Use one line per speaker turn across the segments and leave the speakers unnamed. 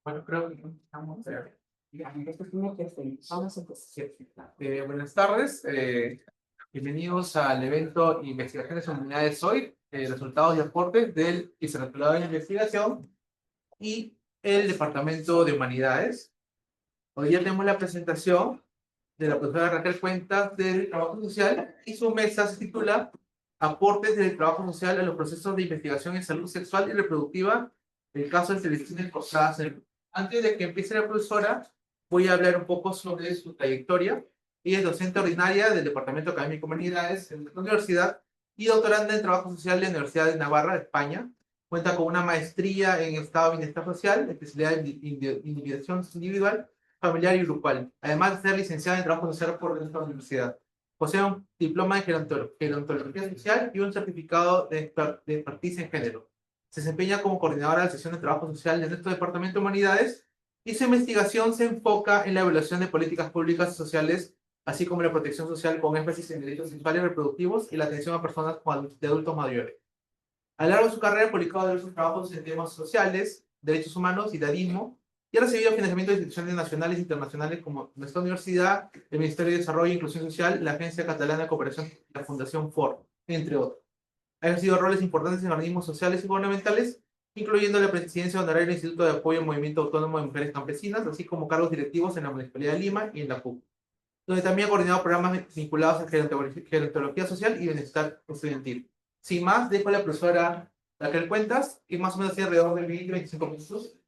Bueno, creo que estamos.
Vamos a empezar.
Buenas tardes. Bienvenidos al evento Investigaciones en Humanidades Hoy, resultados y aportes del Vicerrectorado de Investigación y el Departamento de Humanidades. Hoy día tenemos la presentación de la profesora Raquel Cuentas del Trabajo Social y su mesa se titula Aportes del Trabajo Social a los procesos de investigación en salud sexual y reproductiva, el caso de selecciones forzadas en el Perú. Antes de que empiece la profesora, voy a hablar un poco sobre su trayectoria. Ella es docente ordinaria del Departamento Académico de Humanidades en la universidad y doctoranda en Trabajo Social de la Universidad de Navarra, España. Cuenta con una maestría en Estado de Bienestar Social, especialidad en individuación individual, familiar y grupal, además de ser licenciada en Trabajo Social por esta universidad. Posee un diploma en gerontología social y un certificado de expertise en género. Se desempeña como coordinadora de la sección de Trabajo Social de nuestro Departamento de Humanidades y su investigación se enfoca en la evaluación de políticas públicas y sociales, así como la protección social con énfasis en derechos sexuales y reproductivos y la atención a personas de adultos mayores. A lo largo de su carrera ha publicado diversos trabajos en temas sociales, derechos humanos y dadismo, y ha recibido financiamiento de instituciones nacionales e internacionales como nuestra universidad, el Ministerio de Desarrollo e Inclusión Social, la Agencia Catalana de Cooperación y la Fundación FOR, entre otros. Ha ejercido roles importantes en organismos sociales y gubernamentales, incluyendo la presidencia honoraria del Instituto de Apoyo al Movimiento Autónomo de Mujeres Campesinas, así como cargos directivos en la Municipalidad de Lima y en la PUC, donde también ha coordinado programas vinculados a gerontología social y bienestar estudiantil. Sin más, dejo a la profesora Raquel Cuentas, que más o menos tiene alrededor de 20-25 minutos.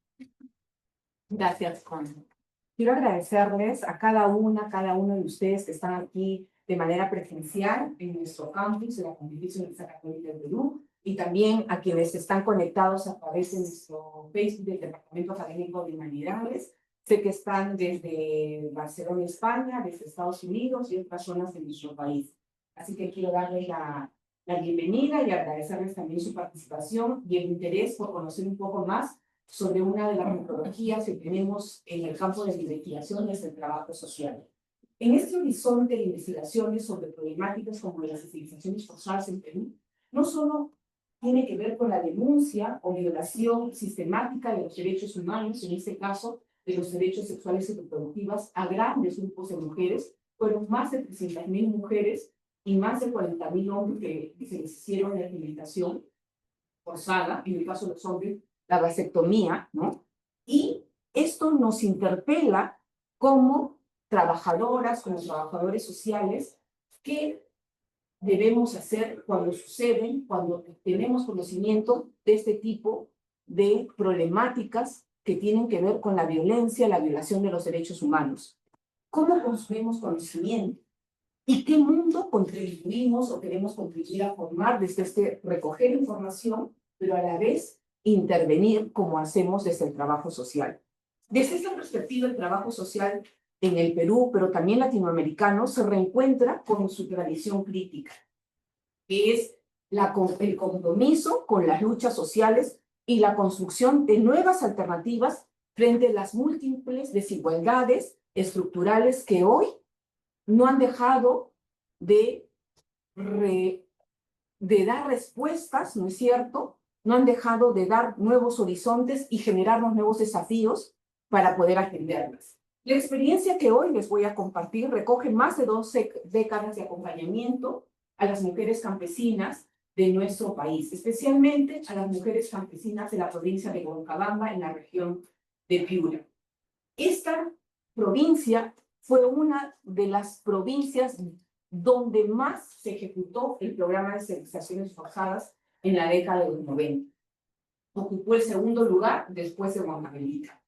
Gracias, Juan. Quiero agradecerles a cada uno de ustedes que están aquí de manera presencial en nuestro campus de la Pontificia Universidad Católica del Perú y también a quienes están conectados a través de nuestro Facebook del Departamento Académico de Humanidades. Sé que están desde Barcelona, España, desde Estados Unidos y otras zonas de nuestro país. Así que quiero darles la bienvenida y agradecerles también su participación y el interés por conocer un poco más sobre una de las metodologías que tenemos en el campo de investigaciones del trabajo social. En este horizonte de investigaciones sobre problemáticas como las esterilizaciones forzadas en Perú, no solo tiene que ver con la denuncia o violación sistemática de los derechos humanos, en este caso de los derechos sexuales y reproductivos a grandes grupos de mujeres, fueron más de 300.000 mujeres y más de 40.000 hombres que se les hicieron la esterilización forzada, en el caso de los hombres, la vasectomía, ¿no? Y esto nos interpela como trabajadoras, como trabajadores sociales, qué debemos hacer cuando suceden, cuando tenemos conocimiento de este tipo de problemáticas que tienen que ver con la violencia, la violación de los derechos humanos. ¿Cómo construimos conocimiento? ¿Y qué mundo contribuimos o queremos contribuir a formar desde este recoger información, pero a la vez intervenir como hacemos desde el trabajo social? Desde esta perspectiva, el trabajo social en el Perú, pero también latinoamericano, se reencuentra con su tradición crítica, que es el compromiso con las luchas sociales y la construcción de nuevas alternativas frente a las múltiples desigualdades estructurales que hoy no han dejado de dar respuestas, ¿no es cierto? No han dejado de dar nuevos horizontes y generarnos nuevos desafíos para poder atenderlas. La experiencia que hoy les voy a compartir recoge más de 12 décadas de acompañamiento a las mujeres campesinas de nuestro país, especialmente a las mujeres campesinas de la provincia de Huancabamba, en la región de Piura. Esta provincia fue una de las provincias donde más se ejecutó el programa de esterilizaciones forzadas en la década de los 90. Ocupó el segundo lugar después de Huancavelica.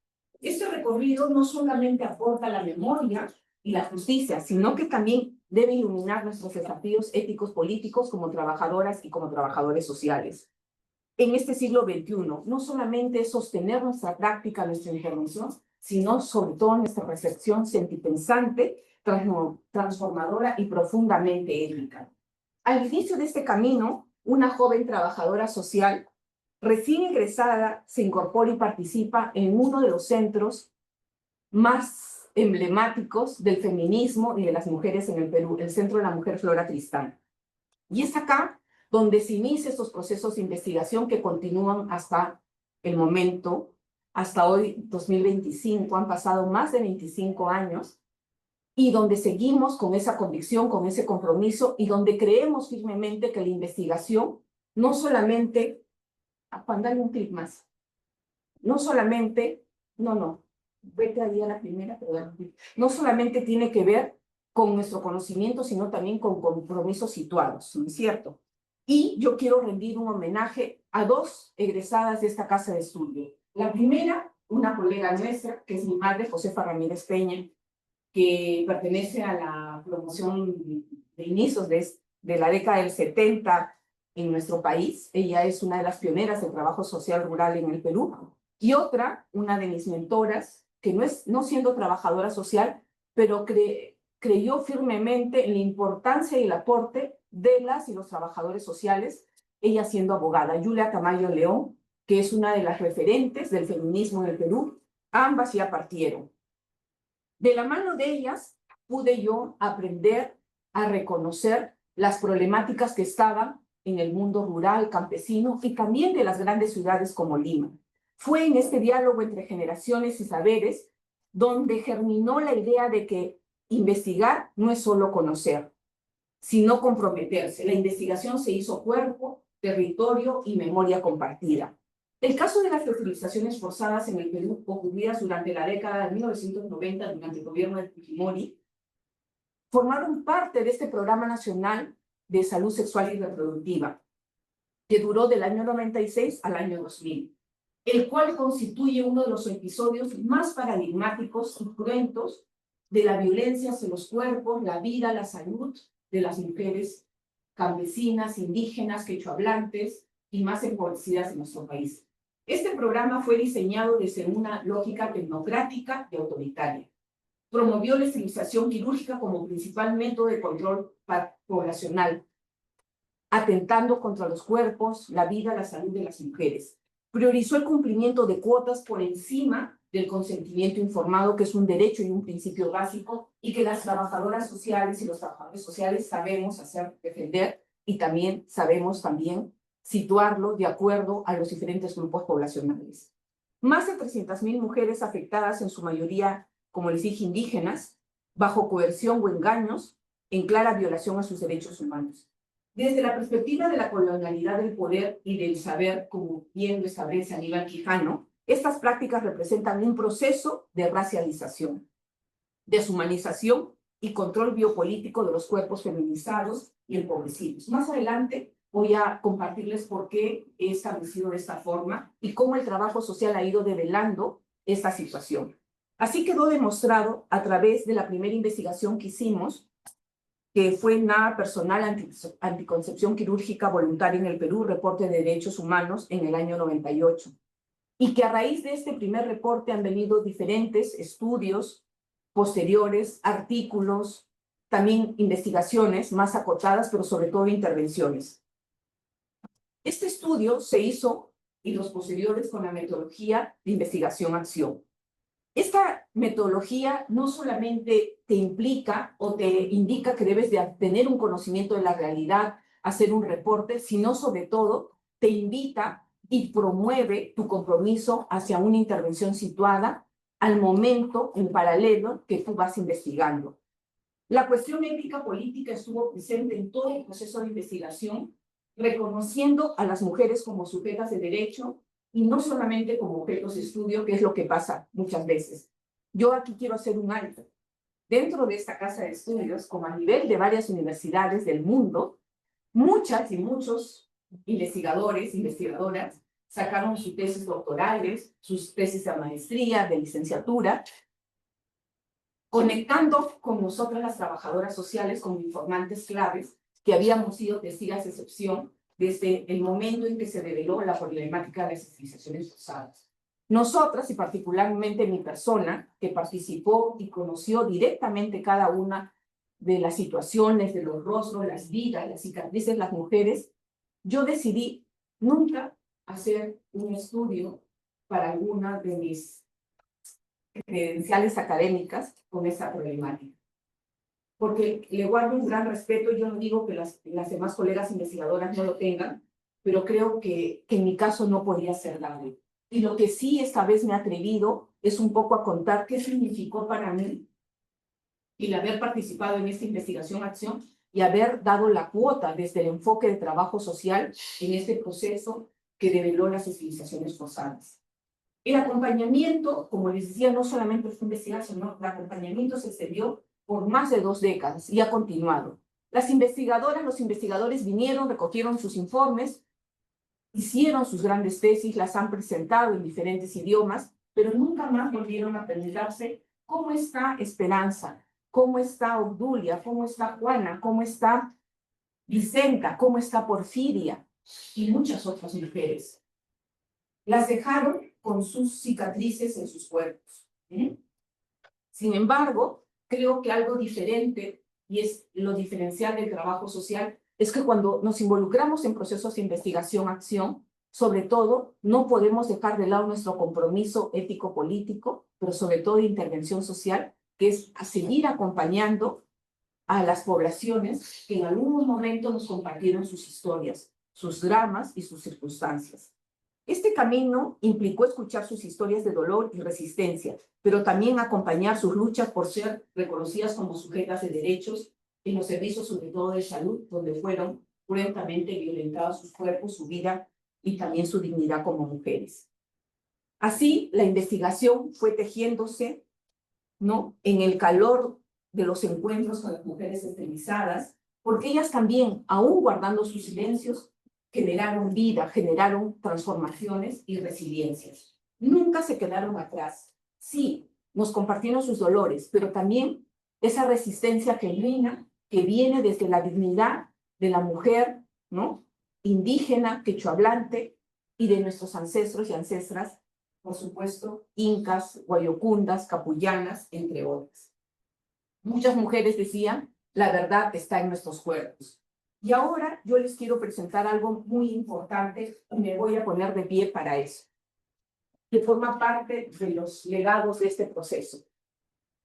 Este recorrido no solamente aporta la memoria y la justicia, sino que también debe iluminar nuestros desafíos éticos políticos como trabajadoras y como trabajadores sociales. En este siglo XXI, no solamente es sostener nuestra práctica, nuestra intervención, sino sobre todo nuestra reflexión sentipensante, transformadora y profundamente ética. Al inicio de este camino, una joven trabajadora social recién ingresada se incorpora y participa en uno de los centros más emblemáticos del feminismo y de las mujeres en el Perú, el Centro de la Mujer Flora Tristán. Y es acá donde se inician estos procesos de investigación que continúan hasta el momento hasta hoy, 2025, han pasado más de 25 años, y donde seguimos con esa convicción, con ese compromiso, y donde creemos firmemente que la investigación no solamente, Juan, dale un clic más, no solamente, vete ahí a la primera, pero dale un clic. No solamente tiene que ver con nuestro conocimiento, sino también con compromisos situados, ¿no es cierto? Y yo quiero rendir un homenaje a dos egresadas de esta casa de estudio. La primera, una colega nuestra, que es mi madre, Josefa Ramírez Peña, que pertenece a la promoción de inicios de la década del 70 en nuestro país. Ella es una de las pioneras del trabajo social rural en el Perú. Y otra, una de mis mentoras, que no siendo trabajadora social, pero creyó firmemente en la importancia y el aporte de las y los trabajadores sociales, ella siendo abogada, Julia Tamayo León, que es una de las referentes del feminismo en el Perú. Ambas ya partieron. De la mano de ellas pude yo aprender a reconocer las problemáticas que estaban en el mundo rural, campesino y también de las grandes ciudades como Lima. Fue en este diálogo entre generaciones y saberes donde germinó la idea de que investigar no es solo conocer, sino comprometerse. La investigación se hizo cuerpo, territorio y memoria compartida. El caso de las esterilizaciones forzadas en el Perú, ocurridas durante la década de 1990 durante el gobierno de Fujimori, formaron parte de este Programa Nacional de Salud Sexual y Reproductiva, que duró del año 96 al año 2000, el cual constituye uno de los episodios más paradigmáticos y cruentos de la violencia hacia los cuerpos, la vida, la salud de las mujeres campesinas, indígenas, quechohablantes y más empobrecidas en nuestro país. Este programa fue diseñado desde una lógica tecnocrática y autoritaria. Promovió la esterilización quirúrgica como principal método de control poblacional, atentando contra los cuerpos, la vida, la salud de las mujeres. Priorizó el cumplimiento de cuotas por encima del consentimiento informado, que es un derecho y un principio básico, y que las trabajadoras sociales y los trabajadores sociales sabemos defender, y también sabemos situarlo de acuerdo a los diferentes grupos poblacionales. Más de 300.000 mujeres afectadas, en su mayoría, como les dije, indígenas, bajo coerción o engaños, en clara violación a sus derechos humanos. Desde la perspectiva de la colonialidad del poder y del saber, como bien lo establece Aníbal Quijano, estas prácticas representan un proceso de racialización, deshumanización y control biopolítico de los cuerpos feminizados y empobrecidos. Más adelante voy a compartirles por qué he establecido de esta forma y cómo el trabajo social ha ido develando esta situación. Así quedó demostrado a través de la primera investigación que hicimos, que fue Nada Personal Anticoncepción Quirúrgica Voluntaria en el Perú, reporte de derechos humanos en el año 98. Y que a raíz de este primer reporte han venido diferentes estudios posteriores, artículos, también investigaciones más acotadas, pero sobre todo intervenciones. Este estudio se hizo, y los posteriores, con la metodología de investigación-acción. Esta metodología no solamente te implica o te indica que debes de tener un conocimiento de la realidad, hacer un reporte, sino sobre todo te invita y promueve tu compromiso hacia una intervención situada al momento en paralelo que tú vas investigando. La cuestión ética política estuvo presente en todo el proceso de investigación, reconociendo a las mujeres como sujetas de derecho y no solamente como objetos de estudio, que es lo que pasa muchas veces. Yo aquí quiero hacer un alto. Dentro de esta casa de estudios, como a nivel de varias universidades del mundo, muchas y muchos investigadores, investigadoras, sacaron sus tesis doctorales, sus tesis de maestría, de licenciatura, conectando con nosotras las trabajadoras sociales como informantes claves que habíamos sido testigos de excepción desde el momento en que se reveló la problemática de las esterilizaciones forzadas. Nosotras, y particularmente mi persona, que participó y conoció directamente cada una de las situaciones, de los rostros, las vidas, las cicatrices, las mujeres, yo decidí nunca hacer un estudio para alguna de mis credenciales académicas con esa problemática. Porque le guardo un gran respeto, yo no digo que las demás colegas investigadoras no lo tengan, pero creo que en mi caso no podía ser dado. Y lo que sí esta vez me he atrevido es un poco a contar qué significó para mí el haber participado en esta investigación-acción y haber dado la cuota desde el enfoque de trabajo social en este proceso que develó las estilizaciones forzadas. El acompañamiento, como les decía, no solamente esta investigación, ¿no? El acompañamiento se extendió por más de 2 décadas y ha continuado. Las investigadoras, los investigadores vinieron, recogieron sus informes, hicieron sus grandes tesis, las han presentado en diferentes idiomas, pero nunca más volvieron a preguntarse cómo está Esperanza, cómo está Obdulia, cómo está Juana, cómo está Vicenta, cómo está Porfiria y muchas otras mujeres. Las dejaron con sus cicatrices en sus cuerpos. Sin embargo, creo que algo diferente, y es lo diferencial del trabajo social, es que cuando nos involucramos en procesos de investigación-acción, sobre todo, no podemos dejar de lado nuestro compromiso ético-político, pero sobre todo de intervención social, que es a seguir acompañando a las poblaciones que en algún momento nos compartieron sus historias, sus dramas y sus circunstancias. Este camino implicó escuchar sus historias de dolor y resistencia, pero también acompañar sus luchas por ser reconocidas como sujetas de derechos en los servicios, sobre todo de salud, donde fueron cruentamente violentados sus cuerpos, su vida y también su dignidad como mujeres. Así, la investigación fue tejiéndose, ¿no?, en el calor de los encuentros con las mujeres esterilizadas, porque ellas también, aún guardando sus silencios, generaron vida, generaron transformaciones y resiliencias. Nunca se quedaron atrás. Sí, nos compartieron sus dolores, pero también esa resistencia genuina que viene desde la dignidad de la mujer, ¿no?, indígena, quechohablante, y de nuestros ancestros y ancestras, por supuesto, incas, guayocundas, capullanas, entre otras. Muchas mujeres decían, la verdad está en nuestros cuerpos. Y ahora yo les quiero presentar algo muy importante y me voy a poner de pie para eso, que forma parte de los legados de este proceso.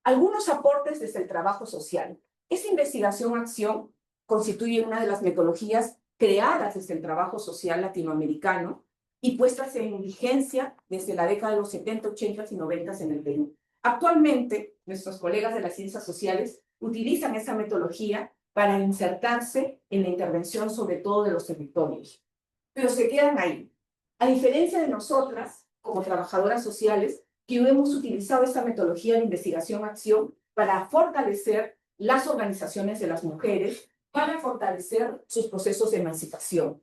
Algunos aportes desde el trabajo social. Esta investigación-acción constituye una de las metodologías creadas desde el trabajo social latinoamericano y puestas en vigencia desde la década de los 70, 80 y 90 en el Perú. Actualmente, nuestros colegas de las ciencias sociales utilizan esa metodología para insertarse en la intervención, sobre todo de los territorios. Pero se quedan ahí. A diferencia de nosotras, como trabajadoras sociales, que hemos utilizado esta metodología de investigación-acción para fortalecer las organizaciones de las mujeres, para fortalecer sus procesos de emancipación.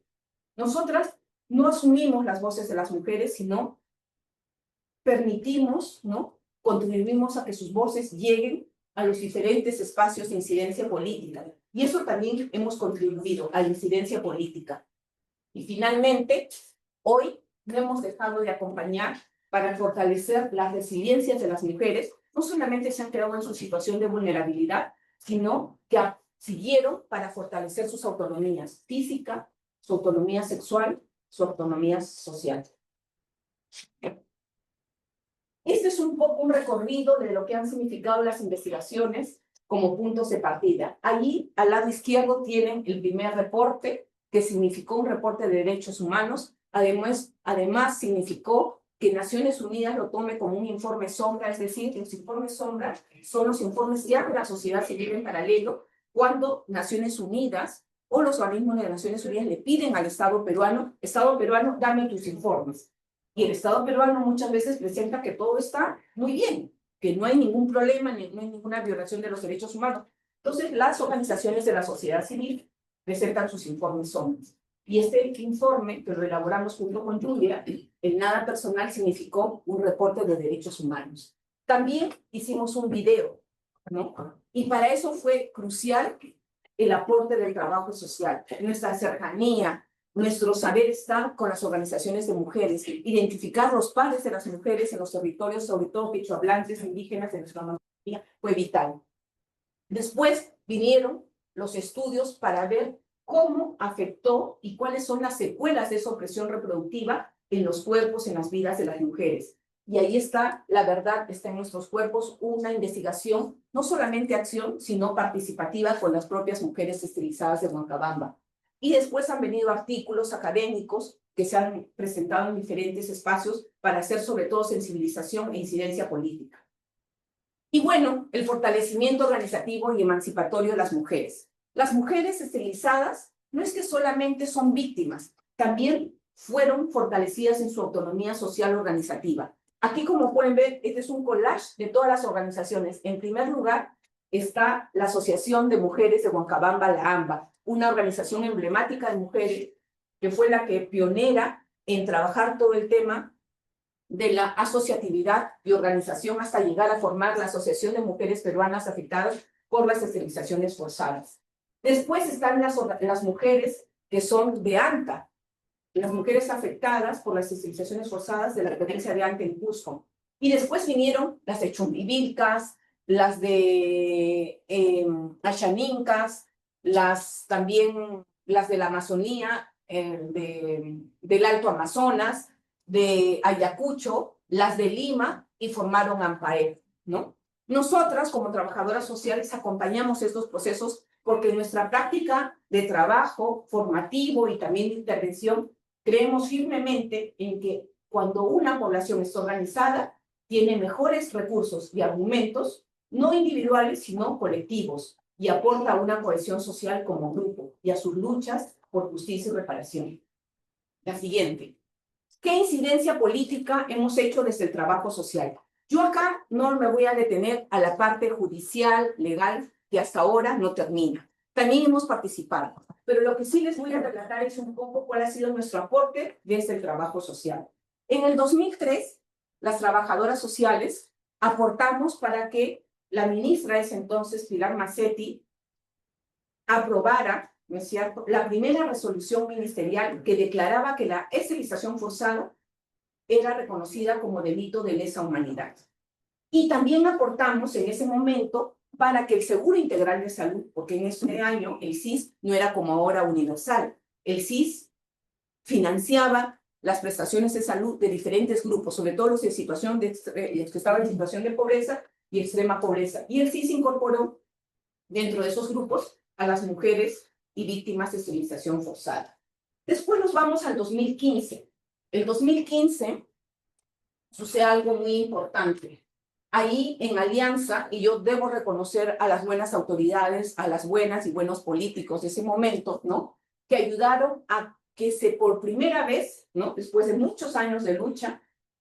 Nosotras no asumimos las voces de las mujeres, sino permitimos, ¿no?, contribuimos a que sus voces lleguen a los diferentes espacios de incidencia política. Y eso también hemos contribuido a la incidencia política. Y finalmente, hoy no hemos dejado de acompañar para fortalecer las resiliencias de las mujeres. No solamente se han quedado en su situación de vulnerabilidad, sino que siguieron para fortalecer sus autonomías física, su autonomía sexual, su autonomía social. Este es un poco un recorrido de lo que han significado las investigaciones como puntos de partida. Allí, al lado izquierdo, tienen el primer reporte, que significó un reporte de derechos humanos. Además significó que Naciones Unidas lo tome como un informe sombra, es decir, los informes sombra son los informes ya de la sociedad civil en paralelo, cuando Naciones Unidas o los organismos de Naciones Unidas le piden al Estado peruano, dame tus informes. Y el Estado peruano muchas veces presenta que todo está muy bien, que no hay ningún problema, no hay ninguna violación de los derechos humanos. Entonces, las organizaciones de la sociedad civil presentan sus informes sombras. Y este informe, que lo elaboramos junto con Julia, en nada personal significó un reporte de derechos humanos. También hicimos un video, ¿no? Y para eso fue crucial el aporte del trabajo social, nuestra cercanía, nuestro saber estar con las organizaciones de mujeres, identificar los padres de las mujeres en los territorios, sobre todo quechohablantes, indígenas de nuestra Amazonía, fue vital. Después vinieron los estudios para ver cómo afectó y cuáles son las secuelas de esa opresión reproductiva en los cuerpos, en las vidas de las mujeres. Y ahí está, la verdad está en nuestros cuerpos, una investigación, no solamente acción, sino participativa con las propias mujeres esterilizadas de Huancabamba. Y después han venido artículos académicos que se han presentado en diferentes espacios para hacer sobre todo sensibilización e incidencia política. Y bueno, el fortalecimiento organizativo y emancipatorio de las mujeres. Las mujeres esterilizadas no es que solamente son víctimas, también fueron fortalecidas en su autonomía social organizativa. Aquí, como pueden ver, este es un collage de todas las organizaciones. En primer lugar, está la Asociación de Mujeres de Huancabamba, la AMBA, una organización emblemática de mujeres que fue la que pionera en trabajar todo el tema de la asociatividad y organización hasta llegar a formar la Asociación de Mujeres Peruanas Afectadas por las Esterilizaciones Forzadas. Después están las mujeres que son de ANTA, las mujeres afectadas por las esterilizaciones forzadas de la provincia de ANTA en Cusco. Y después vinieron las de Chumbivilcas, las de Achanincas, también las de la Amazonía, del Alto Amazonas, de Ayacucho, las de Lima, y formaron AMPAER, ¿no? Nosotras, como trabajadoras sociales, acompañamos estos procesos porque en nuestra práctica de trabajo formativo y también de intervención, creemos firmemente en que cuando una población está organizada, tiene mejores recursos y argumentos, no individuales, sino colectivos, y aporta una cohesión social como grupo y a sus luchas por justicia y reparación. La siguiente. ¿Qué incidencia política hemos hecho desde el trabajo social? Yo acá no me voy a detener a la parte judicial, legal, que hasta ahora no termina. También hemos participado, pero lo que sí les voy a relatar es un poco cuál ha sido nuestro aporte desde el trabajo social. En el 2003, las trabajadoras sociales aportamos para que la ministra de ese entonces, Pilar Macetti, aprobara, ¿no es cierto?, la primera resolución ministerial que declaraba que la esterilización forzada era reconocida como delito de lesa humanidad. Y también aportamos en ese momento para que el Seguro Integral de Salud, porque en ese año el SIS no era como ahora universal, el SIS financiaba las prestaciones de salud de diferentes grupos, sobre todo los, los que estaban en situación de pobreza y extrema pobreza. Y el SIS incorporó dentro de esos grupos a las mujeres y víctimas de esterilización forzada. Después nos vamos al 2015. El 2015 sucede algo muy importante. Ahí en alianza, y yo debo reconocer a las buenas autoridades, a las buenas y buenos políticos de ese momento, ¿no?, que ayudaron a que por primera vez, ¿no?, después de muchos años de lucha,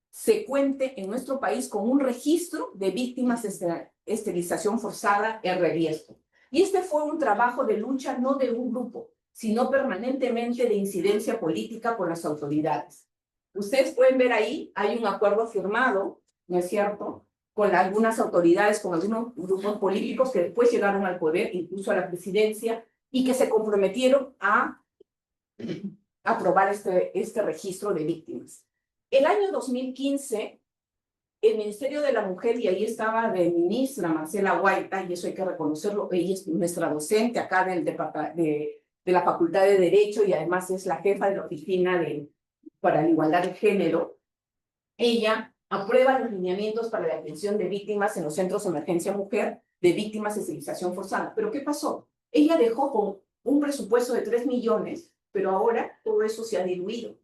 se cuente en nuestro país con un registro de víctimas de esterilización forzada en riesgo. Y este fue un trabajo de lucha no de un grupo, sino permanentemente de incidencia política por las autoridades. Ustedes pueden ver ahí, hay un acuerdo firmado, ¿no es cierto?, con algunas autoridades, con algunos grupos políticos que después llegaron al poder, incluso a la presidencia, y que se comprometieron a aprobar este registro de víctimas. El año 2015, el Ministerio de la Mujer, y ahí estaba de ministra Marcela Guaita, y eso hay que reconocerlo, ella es nuestra docente acá de la Facultad de Derecho y además es la jefa de la oficina para la igualdad de género. Ella aprueba los lineamientos para la atención de víctimas en los centros de emergencia mujer de víctimas de esterilización forzada. ¿Pero qué pasó? Ella dejó con un presupuesto de 3 millones, pero ahora todo eso se ha diluido.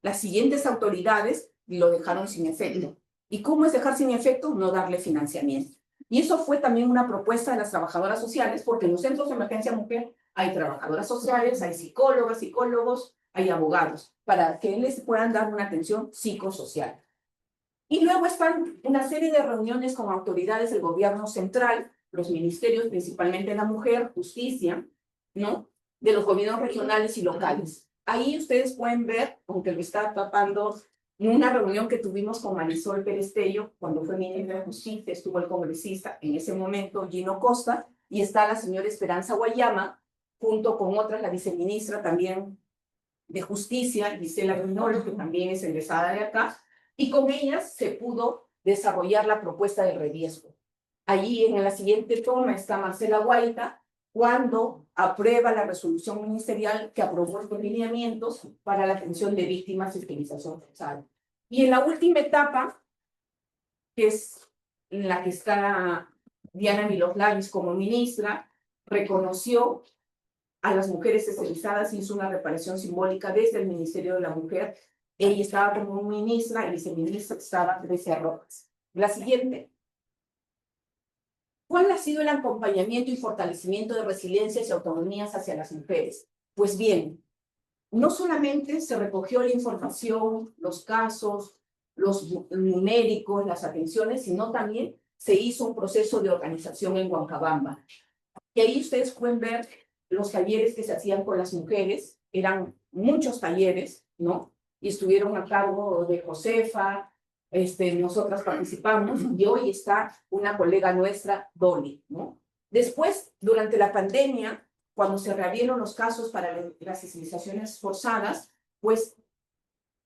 Las siguientes autoridades lo dejaron sin efecto. ¿Y cómo es dejar sin efecto? No darle financiamiento. Y eso fue también una propuesta de las trabajadoras sociales, porque en los centros de emergencia mujer hay trabajadoras sociales, hay psicólogas, psicólogos, hay abogados, para que les puedan dar una atención psicosocial. Y luego están una serie de reuniones con autoridades del gobierno central, los ministerios, principalmente de la mujer, justicia, ¿no?, de los gobiernos regionales y locales. Ahí ustedes pueden ver, aunque lo está tapando, una reunión que tuvimos con Marisol Pérez Tello, cuando fue ministra de Justicia, estuvo el congresista, en ese momento Gino Costa, y está la señora Esperanza Guayama, junto con otras, la viceministra también de Justicia, Gisela Rinolo, que también es egresada de acá, y con ellas se pudo desarrollar la propuesta de reriesgo. Allí en la siguiente toma está Marcela Guaita, cuando aprueba la resolución ministerial que aprobó los lineamientos para la atención de víctimas de esterilización forzada. Y en la última etapa, que es en la que está Diana Miloslavis como ministra, reconoció a las mujeres esclavizadas, hizo una reparación simbólica desde el Ministerio de la Mujer. Ella estaba como ministra, el viceministro estaba Grecia Rojas. La siguiente. ¿Cuál ha sido el acompañamiento y fortalecimiento de resiliencias y autonomías hacia las mujeres? Pues bien, no solamente se recogió la información, los casos, los numéricos, las atenciones, sino también se hizo un proceso de organización en Huancabamba. Y ahí ustedes pueden ver los talleres que se hacían con las mujeres, eran muchos talleres, ¿no? Y estuvieron a cargo de Josefa, nosotras participamos, y hoy está una colega nuestra, Dolly, ¿no? Después, durante la pandemia, cuando se reabrieron los casos para las esterilizaciones forzadas, pues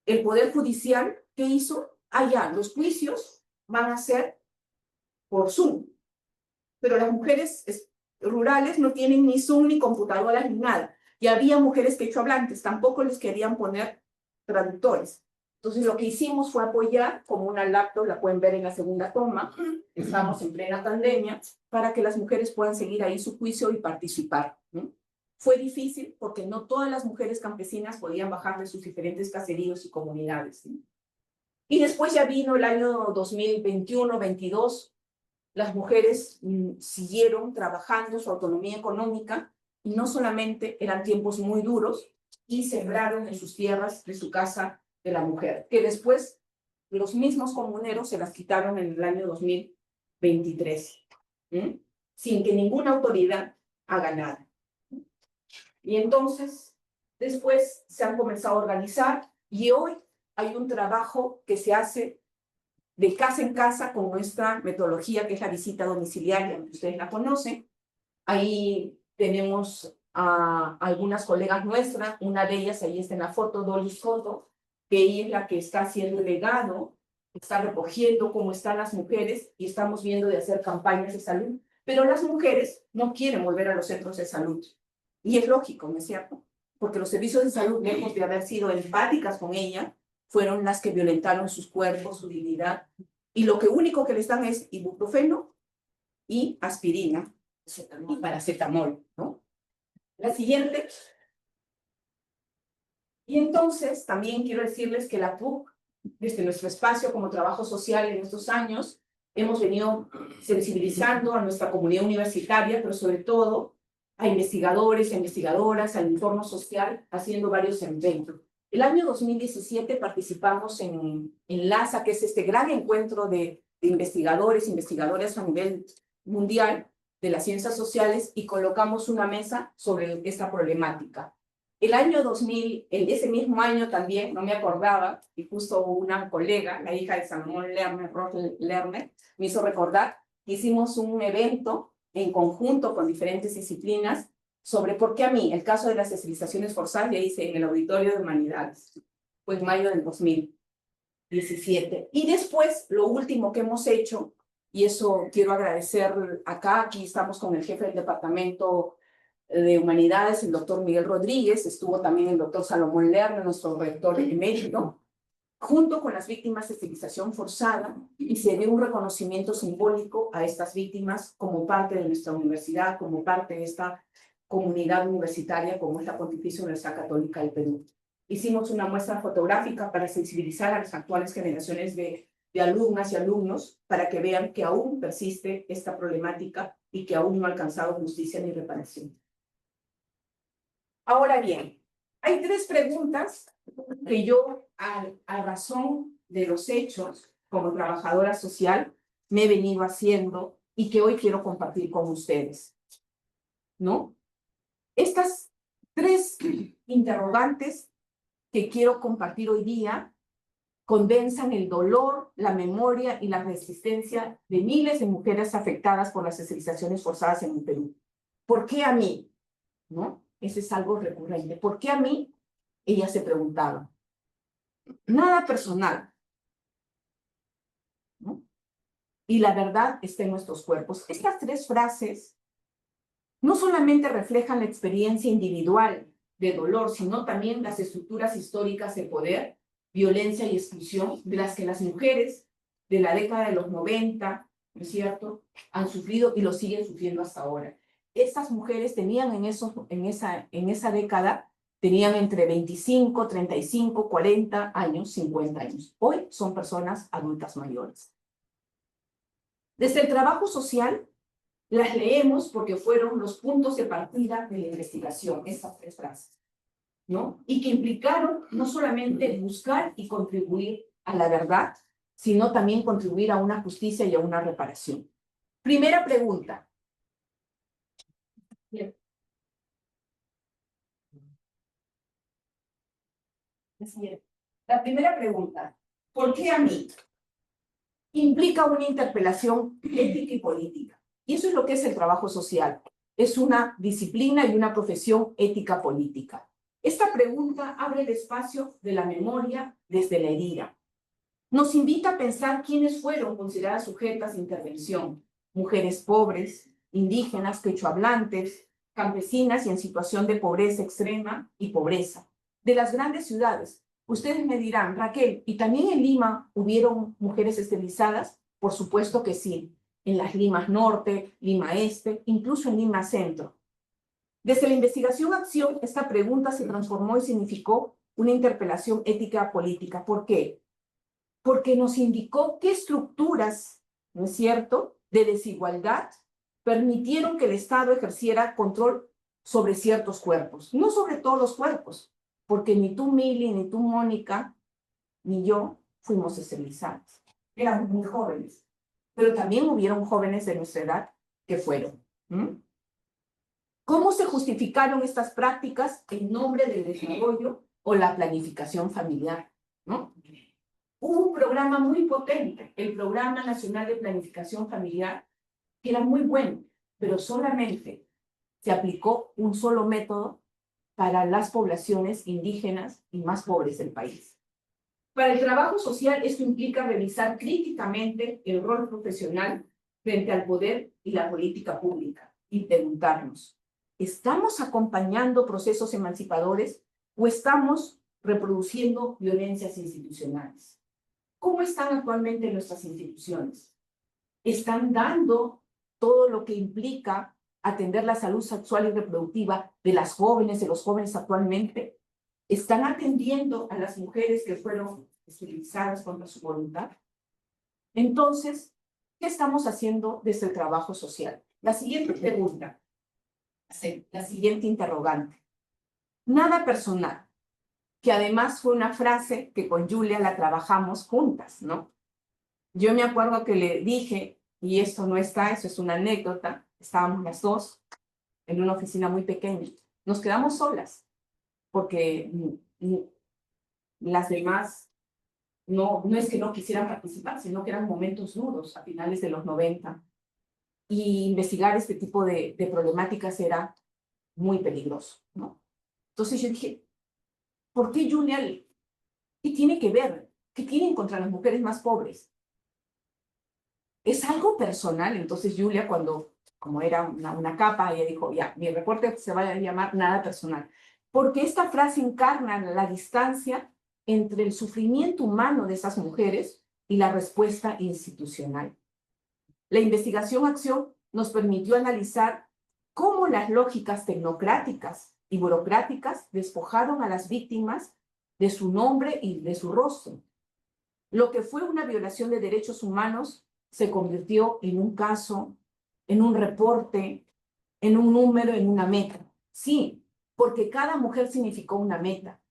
el Poder Judicial, ¿qué hizo? Ya, los juicios van a ser por Zoom, pero las mujeres rurales no tienen ni Zoom, ni computadoras, ni nada. Y había mujeres quechohablantes, tampoco les querían poner traductores. Entonces lo que hicimos fue apoyar como una laptop, la pueden ver en la segunda toma, estamos en plena pandemia, para que las mujeres puedan seguir ahí su juicio y participar, ¿no? Fue difícil porque no todas las mujeres campesinas podían bajar de sus diferentes caseríos y comunidades, ¿no? Y después ya vino el año 2021-22, las mujeres siguieron trabajando su autonomía económica y no solamente eran tiempos muy duros y sembraron en sus tierras de su casa de la mujer, que después los mismos comuneros se las quitaron en el año 2023, sin que ninguna autoridad haga nada. Y entonces, después se han comenzado a organizar y hoy hay un trabajo que se hace de casa en casa con nuestra metodología, que es la visita domiciliaria, que ustedes la conocen. Ahí tenemos a algunas colegas nuestras, una de ellas, ahí está en la foto, Dolly Soto, que ella es la que está haciendo el legado, está recogiendo cómo están las mujeres y estamos viendo de hacer campañas de salud, pero las mujeres no quieren volver a los centros de salud. Y es lógico, ¿no es cierto? Porque los servicios de salud, lejos de haber sido empáticas con ella, fueron las que violentaron sus cuerpos, su dignidad, y lo único que les dan es ibuprofeno y aspirina y paracetamol, ¿no? La siguiente. Y entonces también quiero decirles que la PUC, desde nuestro espacio como trabajo social en estos años, hemos venido sensibilizando a nuestra comunidad universitaria, pero sobre todo a investigadores, a investigadoras, al entorno social, haciendo varios eventos. El año 2017 participamos en LASA, que es este gran encuentro de investigadores, investigadoras a nivel mundial de las ciencias sociales, y colocamos una mesa sobre esta problemática. El año 2000, en ese mismo año también, no me acordaba, y justo una colega, la hija de Salomón Lerner, Roth Lerner, me hizo recordar que hicimos un evento en conjunto con diferentes disciplinas sobre por qué a mí, el caso de las esterilizaciones forzadas, ya hice en el Auditorio de Humanidades, pues mayo del 2017. Y después, lo último que hemos hecho, y eso quiero agradecer acá, aquí estamos con el jefe del departamento de Humanidades, el doctor Miguel Rodríguez, estuvo también el doctor Salomón Lerner, nuestro rector emérito, junto con las víctimas de esterilización forzada, y se dio un reconocimiento simbólico a estas víctimas como parte de nuestra universidad, como parte de esta comunidad universitaria, como es la Pontificia Universidad Católica del Perú. Hicimos una muestra fotográfica para sensibilizar a las actuales generaciones de alumnas y alumnos para que vean que aún persiste esta problemática y que aún no ha alcanzado justicia ni reparación. Ahora bien, hay tres preguntas que yo, a razón de los hechos, como trabajadora social, me he venido haciendo y que hoy quiero compartir con ustedes, ¿no? Estas tres interrogantes que quiero compartir hoy día condensan el dolor, la memoria y la resistencia de miles de mujeres afectadas por las esterilizaciones forzadas en el Perú. ¿Por qué a mí? ¿No? Ese es algo recurrente. ¿Por qué a mí? Ella se preguntaba. Nada personal, ¿no? Y la verdad está en nuestros cuerpos. Estas tres frases no solamente reflejan la experiencia individual de dolor, sino también las estructuras históricas de poder, violencia y exclusión de las que las mujeres de la década de los 90, ¿no es cierto?, han sufrido y lo siguen sufriendo hasta ahora. estas mujeres tenían en esa década, tenían entre 25, 35, 40 años, 50 años. Hoy son personas adultas mayores. Desde el trabajo social, las leemos porque fueron los puntos de partida de la investigación, estas 3 frases, ¿no? Y que implicaron no solamente buscar y contribuir a la verdad, sino también contribuir a una justicia y a una reparación. Primera pregunta. Bien. La primera pregunta, ¿por qué a mí? Implica una interpelación ética y política. Y eso es lo que es el trabajo social. Es una disciplina y una profesión ética política. Esta pregunta abre el espacio de la memoria desde la herida. Nos invita a pensar quiénes fueron consideradas sujetas de intervención. Mujeres pobres, indígenas, quechohablantes, campesinas y en situación de pobreza extrema y pobreza. De las grandes ciudades. Ustedes me dirán, Raquel, ¿y también en Lima hubieron mujeres esterilizadas? Por supuesto que sí. En las Limas Norte, Lima Este, incluso en Lima Centro. Desde la investigación-acción, esta pregunta se transformó y significó una interpelación ética política. ¿Por qué? Porque nos indicó qué estructuras, ¿no es cierto?, de desigualdad permitieron que el Estado ejerciera control sobre ciertos cuerpos, no sobre todos los cuerpos, porque ni tú, Mili, ni tú, Mónica, ni yo fuimos esterilizadas. Éramos muy jóvenes, pero también hubieron jóvenes de nuestra edad que fueron. ¿Cómo se justificaron estas prácticas en nombre del desarrollo o la planificación familiar? ¿No? Hubo un programa muy potente, el Programa Nacional de Planificación Familiar, que era muy bueno, pero solamente se aplicó un solo método para las poblaciones indígenas y más pobres del país. Para el trabajo social, esto implica revisar críticamente el rol profesional frente al poder y la política pública y preguntarnos, ¿estamos acompañando procesos emancipadores o estamos reproduciendo violencias institucionales? ¿Cómo están actualmente nuestras instituciones? ¿Están dando todo lo que implica atender la salud sexual y reproductiva de las jóvenes, de los jóvenes actualmente? ¿Están atendiendo a las mujeres que fueron esterilizadas contra su voluntad? Entonces, ¿qué estamos haciendo desde el trabajo social? La siguiente pregunta, la siguiente interrogante. Nada personal, que además fue una frase que con Julia la trabajamos juntas, ¿no? Yo me acuerdo que le dije, y esto no está, eso es una anécdota, estábamos las dos en una oficina muy pequeña, nos quedamos solas, porque las demás no es que no quisieran participar, sino que eran momentos duros a finales de los 90, y investigar este tipo de problemáticas era muy peligroso, ¿no? Entonces yo dije, ¿por qué Julia? ¿Qué tiene que ver? ¿Qué tienen contra las mujeres más pobres? Es algo personal. Entonces Julia, como era una capa, ella dijo, ya, mi reporte se va a llamar Nada Personal, porque esta frase encarna la distancia entre el sufrimiento humano de esas mujeres y la respuesta institucional. La investigación-acción nos permitió analizar cómo las lógicas tecnocráticas y burocráticas despojaron a las víctimas de su nombre y de su rostro. Lo que fue una violación de derechos humanos se convirtió en un caso, en un reporte, en un número, en una meta. Sí, porque cada mujer significó una meta,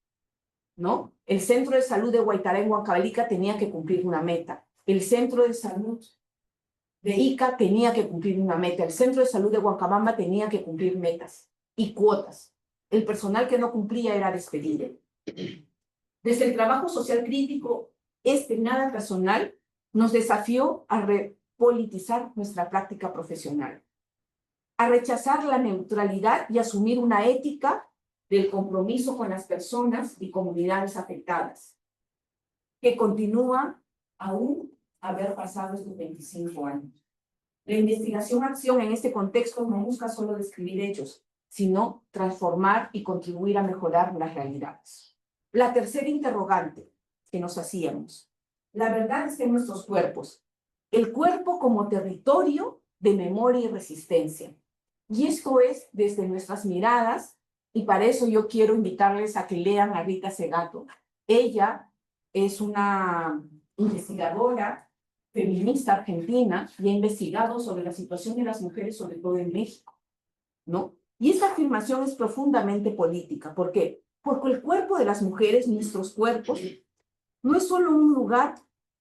¿no? El Centro de Salud de Huaytará en Huancavelica tenía que cumplir una meta. El Centro de Salud de Ica tenía que cumplir una meta. El Centro de Salud de Huancabamba tenía que cumplir metas y cuotas. El personal que no cumplía era despedido. Desde el trabajo social crítico, Nada Personal nos desafió a repolitizar nuestra práctica profesional, a rechazar la neutralidad y asumir una ética del compromiso con las personas y comunidades afectadas, que continúa aún haber pasado estos 25 años. La investigación-acción en este contexto no busca solo describir hechos, sino transformar y contribuir a mejorar las realidades. La tercera interrogante que nos hacíamos. La verdad está en nuestros cuerpos. El cuerpo como territorio de memoria y resistencia. Y esto es desde nuestras miradas, y para eso yo quiero invitarles a que lean a Rita Segato. Ella es una investigadora feminista argentina y ha investigado sobre la situación de las mujeres, sobre todo en México, ¿no? Y esta afirmación es profundamente política. ¿Por qué? Porque el cuerpo de las mujeres, nuestros cuerpos, no es solo un lugar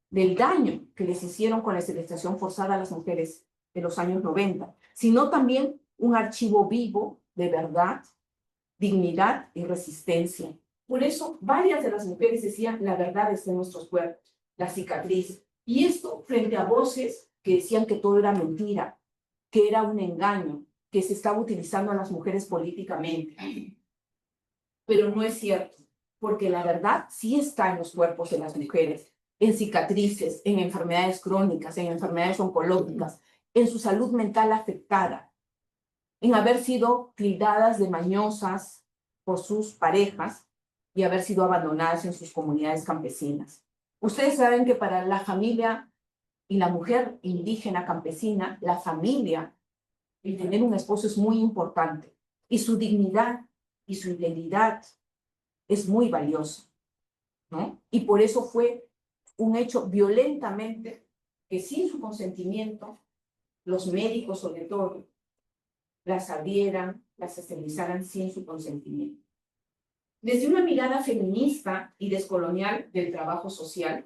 del daño que les hicieron con la esterilización forzada a las mujeres de los años 90, sino también un archivo vivo de verdad, dignidad y resistencia. Por eso, varias de las mujeres decían, la verdad está en nuestros cuerpos, la cicatriz. Y esto frente a voces que decían que todo era mentira, que era un engaño, que se estaba utilizando a las mujeres políticamente. Pero no es cierto, porque la verdad sí está en los cuerpos de las mujeres, en cicatrices, en enfermedades crónicas, en enfermedades oncológicas, en su salud mental afectada, en haber sido tildadas de mañosas por sus parejas y haber sido abandonadas en sus comunidades campesinas. Ustedes saben que para la familia y la mujer indígena campesina, la familia, el tener un esposo es muy importante, y su dignidad y su integridad es muy valioso, ¿no? Y por eso fue un hecho violentamente que sin su consentimiento, los médicos sobre todo, las abrieran, las esterilizaran sin su consentimiento. Desde una mirada feminista y descolonial del trabajo social,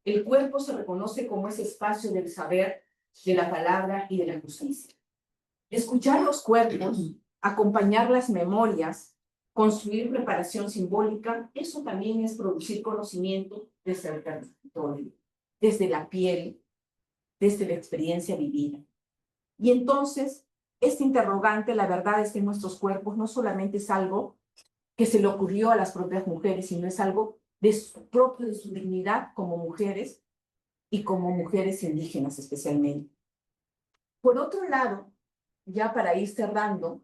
el cuerpo se reconoce como ese espacio del saber, de la palabra y de la justicia. Escuchar los cuerpos, acompañar las memorias, construir preparación simbólica, eso también es producir conocimiento desde el territorio, desde la piel, desde la experiencia vivida. Y entonces, este interrogante, la verdad es que nuestros cuerpos no solamente es algo que se le ocurrió a las propias mujeres, sino es algo propio de su dignidad como mujeres y como mujeres indígenas especialmente. Por otro lado, ya para ir cerrando,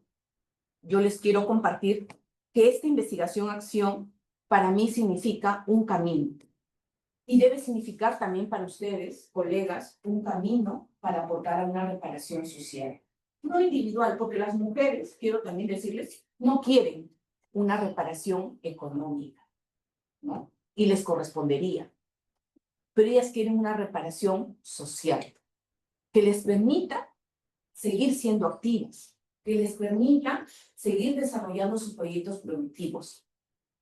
yo les quiero compartir que esta investigación-acción para mí significa un camino. Y debe significar también para ustedes, colegas, un camino para aportar a una reparación social. No individual, porque las mujeres, quiero también decirles, no quieren una reparación económica, ¿no? Y les correspondería. Pero ellas quieren una reparación social, que les permita seguir siendo activas, que les permita seguir desarrollando sus proyectos productivos.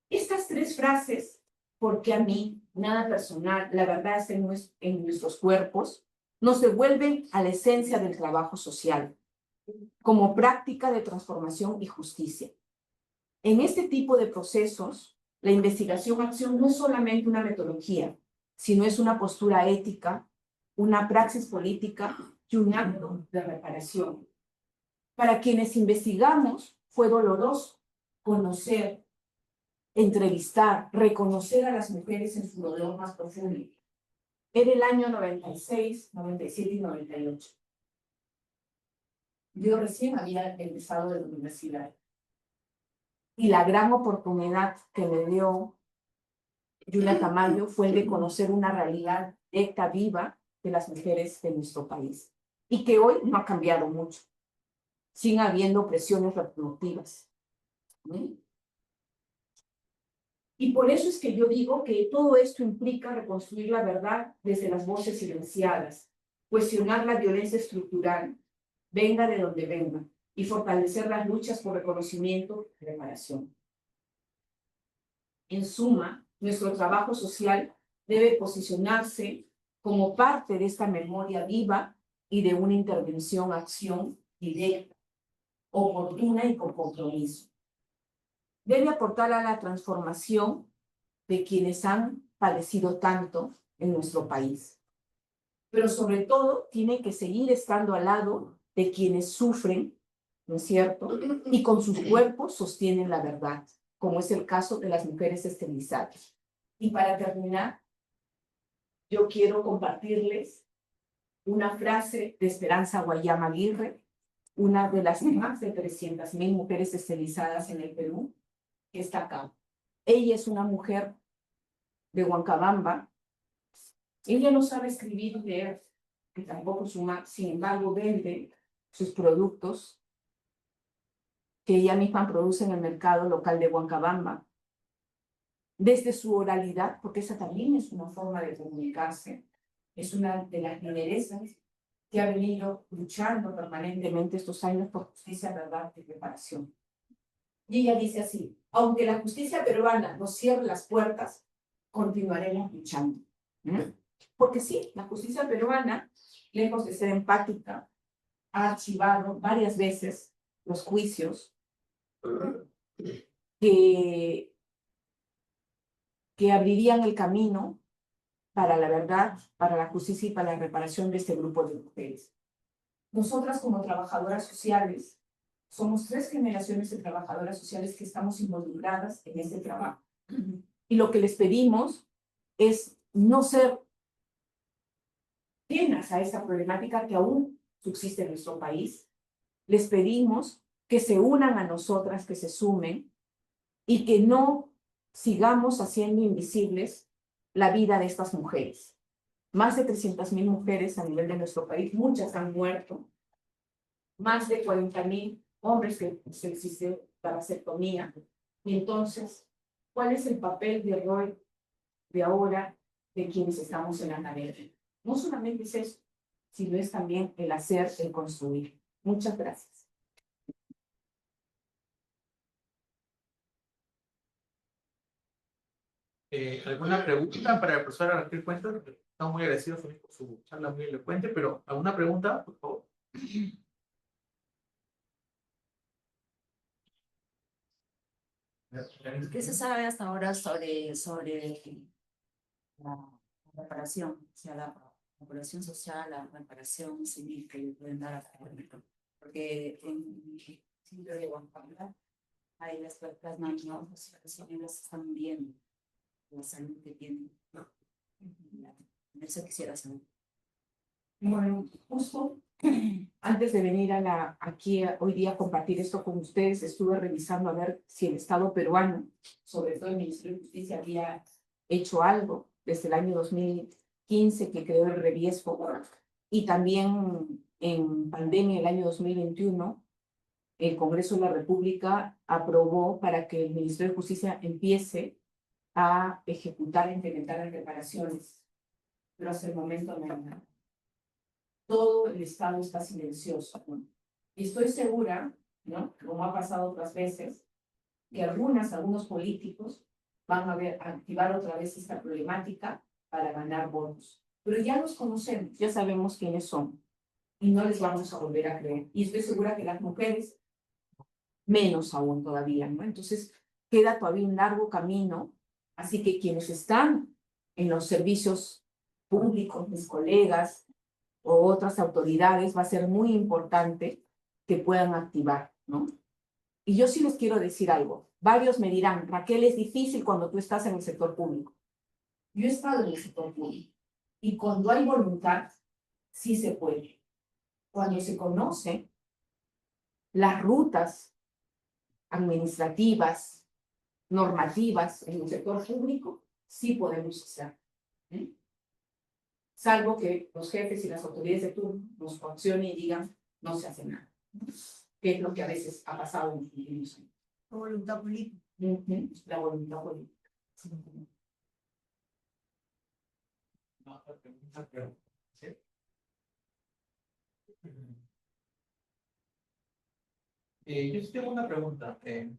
Estas tres frases, porque a mí, nada personal, la verdad está en nuestros cuerpos, nos devuelven a la esencia del trabajo social, como práctica de transformación y justicia. En este tipo de procesos, la investigación-acción no es solamente una metodología, sino es una postura ética, una praxis política y un acto de reparación. Para quienes investigamos, fue doloroso conocer, entrevistar, reconocer a las mujeres en su dolor más profundo. Era el año 96, 97 y 98. Yo recién había empezado de la universidad. Y la gran oportunidad que me dio Julia Tamayo fue el de conocer una realidad directa, viva, de las mujeres de nuestro país. Y que hoy no ha cambiado mucho. Sigue habiendo presiones reproductivas. ¿Sí? Y por eso es que yo digo que todo esto implica reconstruir la verdad desde las voces silenciadas, cuestionar la violencia estructural, venga de donde venga, y fortalecer las luchas por reconocimiento y reparación. En suma, nuestro trabajo social debe posicionarse como parte de esta memoria viva y de una intervención-acción directa, oportuna y con compromiso. Debe aportar a la transformación de quienes han padecido tanto en nuestro país. Pero sobre todo, tiene que seguir estando al lado de quienes sufren, ¿no es cierto? Y con sus cuerpos sostienen la verdad, como es el caso de las mujeres esterilizadas. Y para terminar, yo quiero compartirles una frase de Esperanza Guayama Aguirre, una de las más de 300,000 mujeres esterilizadas en el Perú, que está acá. Ella es una mujer de Huancabamba. Ella no sabe escribir y leer, que tampoco suma, sin embargo vende sus productos que ella misma produce en el mercado local de Huancabamba. Desde su oralidad, porque esa también es una forma de comunicarse, es una de las lideresas que ha venido luchando permanentemente estos años por justicia, verdad y reparación. Y ella dice así: aunque la justicia peruana nos cierre las puertas, continuaremos luchando. Porque sí, la justicia peruana, lejos de ser empática, ha archivado varias veces los juicios que abrirían el camino para la verdad, para la justicia y para la reparación de este grupo de mujeres. Nosotras, como trabajadoras sociales, somos 3 generaciones de trabajadoras sociales que estamos involucradas en este trabajo. Y lo que les pedimos es no ser ajenas a esta problemática que aún subsiste en nuestro país. Les pedimos que se unan a nosotras, que se sumen y que no sigamos haciendo invisibles la vida de estas mujeres. Más de 300.000 mujeres a nivel de nuestro país, muchas han muerto, más de 40.000 hombres que existe la vasectomía. Y entonces, ¿cuál es el papel de rol de ahora de quienes estamos en la academia? No solamente es eso, sino es también el hacer, el construir. Muchas gracias.
¿Alguna pregunta para la profesora Raquel Cuentos? Estamos muy agradecidos también por su charla muy elocuente, pero ¿alguna pregunta, por favor?
¿Qué se sabe hasta ahora sobre la reparación, o sea, la reparación social, la reparación civil que le pueden dar a la público? Porque en el sitio de Huancabamba hay las manos, las señoras están muriendo, la salud que tienen. Eso quisiera saber.
Bueno, justo antes de venir aquí hoy día a compartir esto con ustedes, estuve revisando a ver si el Estado peruano, sobre todo el Ministerio de Justicia, había hecho algo desde el año 2015 que creó el Reviesco, y también en pandemia el año 2021 el Congreso de la República aprobó para que el Ministerio de Justicia empiece a ejecutar e implementar las reparaciones, pero hasta el momento no hay nada. Todo el Estado está silencioso, ¿no? Y estoy segura, ¿no?, como ha pasado otras veces, que algunos políticos van a activar otra vez esta problemática para ganar votos. Pero ya los conocemos, ya sabemos quiénes son, y no les vamos a volver a creer. Y estoy segura que las mujeres, menos aún todavía, ¿no? Entonces, queda todavía un largo camino, así que quienes están en los servicios públicos, mis colegas, o otras autoridades, va a ser muy importante que puedan activar, ¿no? Y yo sí les quiero decir algo. Varios me dirán: Raquel, es difícil cuando tú estás en el sector público. Yo he estado en el sector público y cuando hay voluntad, sí se puede. Cuando se conocen las rutas administrativas, normativas en el sector público, sí podemos hacer. Salvo que los jefes y las autoridades de turno nos sancionen y digan: no se hace nada. Que es lo que a veces ha pasado en los últimos años.
La voluntad política.
La voluntad política.
No, otra pregunta, pero, ¿sí? Yo sí tengo una pregunta. Al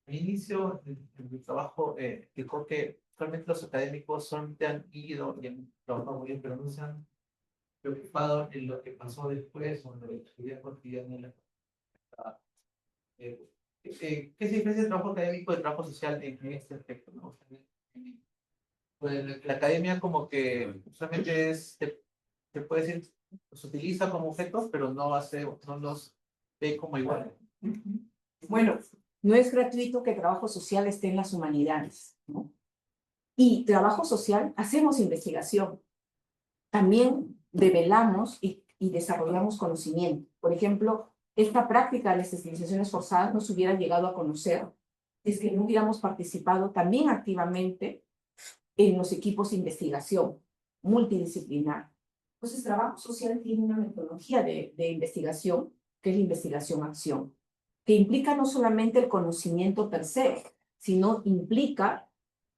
inicio de mi trabajo, dijo que actualmente los académicos solamente han ido y han trabajado muy bien, pero no se han preocupado en lo que pasó después o en la actividad cotidiana de la facultad. ¿Qué se diferencia el trabajo académico del trabajo social en este aspecto, ¿no? O sea, pues la academia como que solamente se puede decir, los utiliza como objetos, pero no los ve como iguales.
Bueno, no es gratuito que trabajo social esté en las humanidades, ¿no? Y trabajo social, hacemos investigación. También develamos y desarrollamos conocimiento. Por ejemplo, esta práctica de las esterilizaciones forzadas no se hubiera llegado a conocer si es que no hubiéramos participado también activamente en los equipos de investigación multidisciplinar. Entonces, trabajo social tiene una metodología de investigación, que es la investigación-acción, que implica no solamente el conocimiento per se, sino implica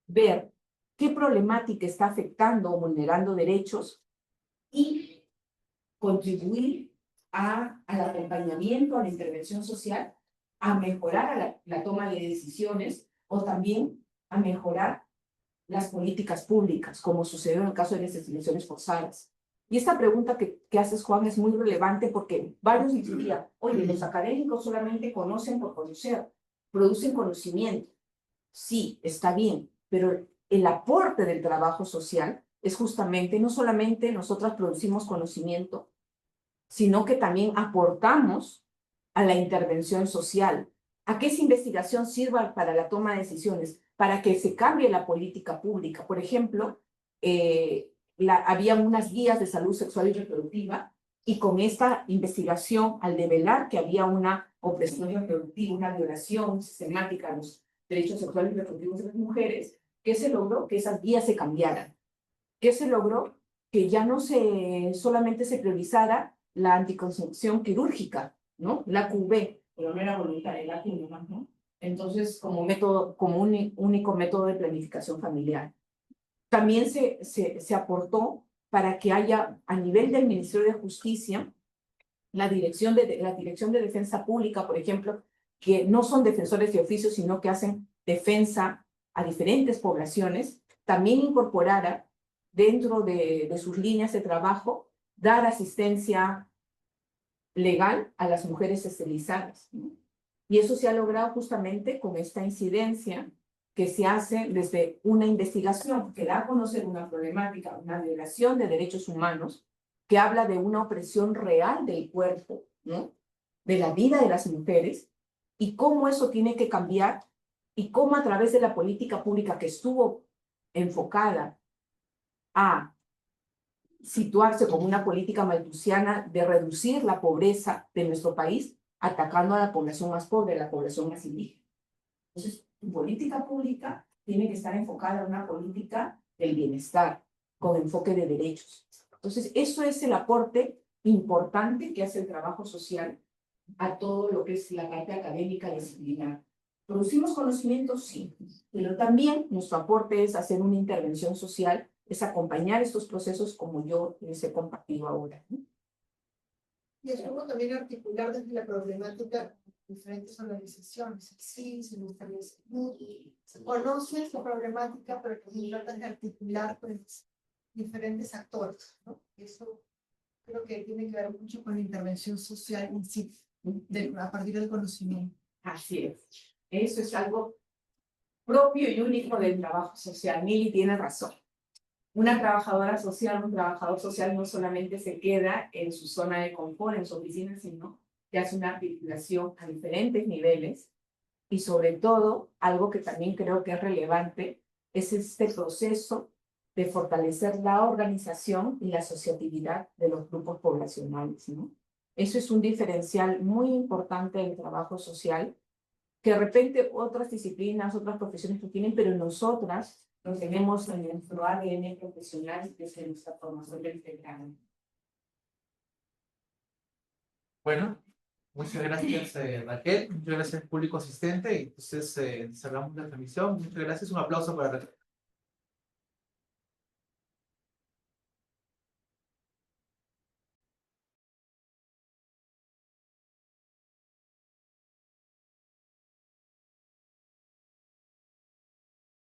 ver qué problemática está afectando o vulnerando derechos y contribuir al acompañamiento, a la intervención social, a mejorar la toma de decisiones o también a mejorar las políticas públicas, como sucedió en el caso de las detenciones forzadas. Y esta pregunta que haces, Juan, es muy relevante porque varios dirían, oye, los académicos solamente conocen por conocer, producen conocimiento. Sí, está bien, pero el aporte del trabajo social es justamente, no solamente nosotras producimos conocimiento, sino que también aportamos a la intervención social, a que esa investigación sirva para la toma de decisiones, para que se cambie la política pública. Por ejemplo, había unas guías de salud sexual y reproductiva, y con esta investigación, al develar que había una opresión reproductiva, una violación sistemática de los derechos sexuales y reproductivos de las mujeres, ¿qué se logró? Que esas guías se cambiaran. ¿Qué se logró? Que ya no solamente se priorizara la anticoncepción quirúrgica, ¿no? La QV, pero no era voluntaria, la QV, ¿no? Entonces, como método, como un único método de planificación familiar. También se aportó para que haya, a nivel del Ministerio de Justicia, la Dirección de Defensa Pública, por ejemplo, que no son defensores de oficio, sino que hacen defensa a diferentes poblaciones, también incorporara dentro de sus líneas de trabajo, dar asistencia legal a las mujeres esterilizadas, ¿no? Y eso se ha logrado justamente con esta incidencia que se hace desde una investigación que da a conocer una problemática, una violación de derechos humanos, que habla de una opresión real del cuerpo, ¿no? De la vida de las mujeres, y cómo eso tiene que cambiar, y cómo a través de la política pública que estuvo enfocada a situarse como una política malthusiana de reducir la pobreza de nuestro país, atacando a la población más pobre, a la población más indígena. Entonces, tu política pública tiene que estar enfocada en una política del bienestar, con enfoque de derechos. Entonces, eso es el aporte importante que hace el trabajo social a todo lo que es la parte académica y disciplinar. ¿Producimos conocimiento? Sí, pero también nuestro aporte es hacer una intervención social, es acompañar estos procesos como yo les he compartido ahora, ¿no?
Y es como también articular desde la problemática diferentes organizaciones, el CIS, el Ministerio de Salud, conocen su problemática, pero también tratan de articular pues, diferentes actores, ¿no? Eso creo que tiene que ver mucho con la intervención social en sí, a partir del conocimiento.
Así es. Eso es algo propio y único del trabajo social. Mili tiene razón. Una trabajadora social, un trabajador social no solamente se queda en su zona de confort, en su oficina, sino que hace una articulación a diferentes niveles y sobre todo, algo que también creo que es relevante, es este proceso de fortalecer la organización y la asociatividad de los grupos poblacionales, ¿no? Eso es un diferencial muy importante del trabajo social, que de repente otras disciplinas, otras profesiones lo tienen, pero nosotras lo tenemos en nuestro ADN profesional desde nuestra formación integral.
Bueno, muchas gracias Raquel, muchas gracias público asistente, y entonces cerramos la transmisión. Muchas gracias, un aplauso para Raquel.